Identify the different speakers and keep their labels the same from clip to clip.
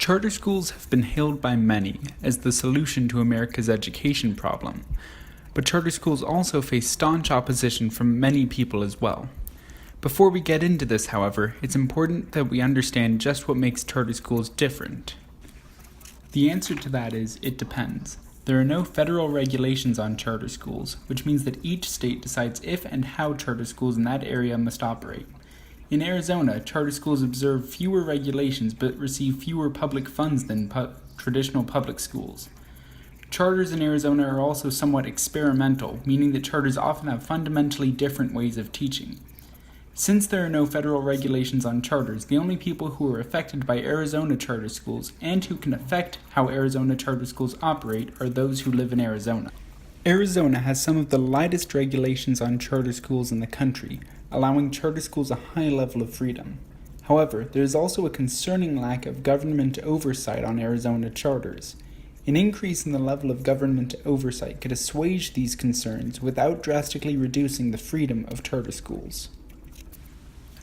Speaker 1: Charter schools have been hailed by many as the solution to America's education problem, but charter schools also face staunch opposition from many people as well. Before we get into this, however, it's important that we understand just what makes charter schools different. The answer to that is, it depends. There are no federal regulations on charter schools, which means that each state decides if and how charter schools in that area must operate. In Arizona, charter schools observe fewer regulations but receive fewer public funds than traditional public schools. Charters in Arizona are also somewhat experimental, meaning that charters often have fundamentally different ways of teaching. Since there are no federal regulations on charters, the only people who are affected by Arizona charter schools and who can affect how Arizona charter schools operate are those who live in Arizona. Arizona has some of the lightest regulations on charter schools in the country, allowing charter schools a high level of freedom. However, there is also a concerning lack of government oversight on Arizona charters. An increase in the level of government oversight could assuage these concerns without drastically reducing the freedom of charter schools.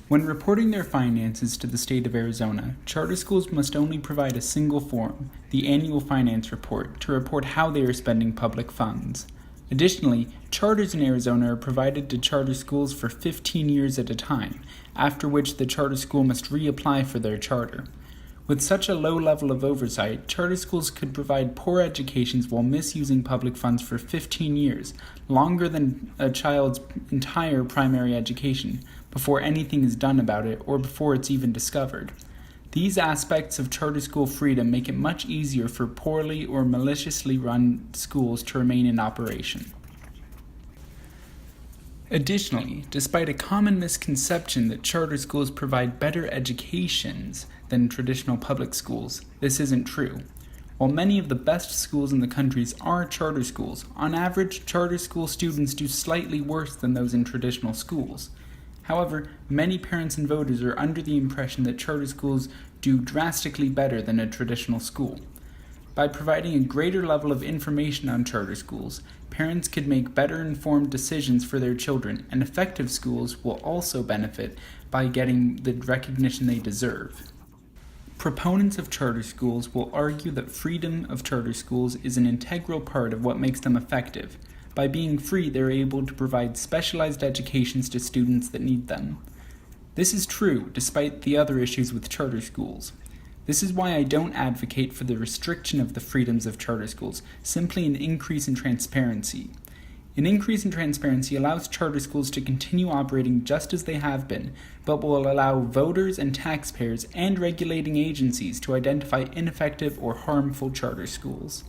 Speaker 1: When reporting their finances to the state of Arizona, charter schools must only provide a single form, the annual finance report, to report how they are spending public funds. Additionally, charters in Arizona are provided to charter schools for 15 years at a time, after which the charter school must reapply for their charter. With such a low level of oversight, charter schools could provide poor educations while misusing public funds for 15 years, longer than a child's entire primary education, before anything is done about it or before it's even discovered. These aspects of charter school freedom make it much easier for poorly or maliciously run schools to remain in operation. Additionally, despite a common misconception that charter schools provide better educations than traditional public schools, this isn't true. While many of the best schools in the country are charter schools, on average, charter school students do slightly worse than those in traditional schools. However, many parents and voters are under the impression that charter schools do drastically better than a traditional school. By providing a greater level of information on charter schools, parents could make better informed decisions for their children, and effective schools will also benefit by getting the recognition they deserve. Proponents of charter schools will argue that freedom of charter schools is an integral part of what makes them effective. By being free, they're able to provide specialized educations to students that need them. This is true, despite the other issues with charter schools. This is why I don't advocate for the restriction of the freedoms of charter schools, simply an increase in transparency. An increase in transparency allows charter schools to continue operating just as they have been, but will allow voters and taxpayers and regulating agencies to identify ineffective or harmful charter schools.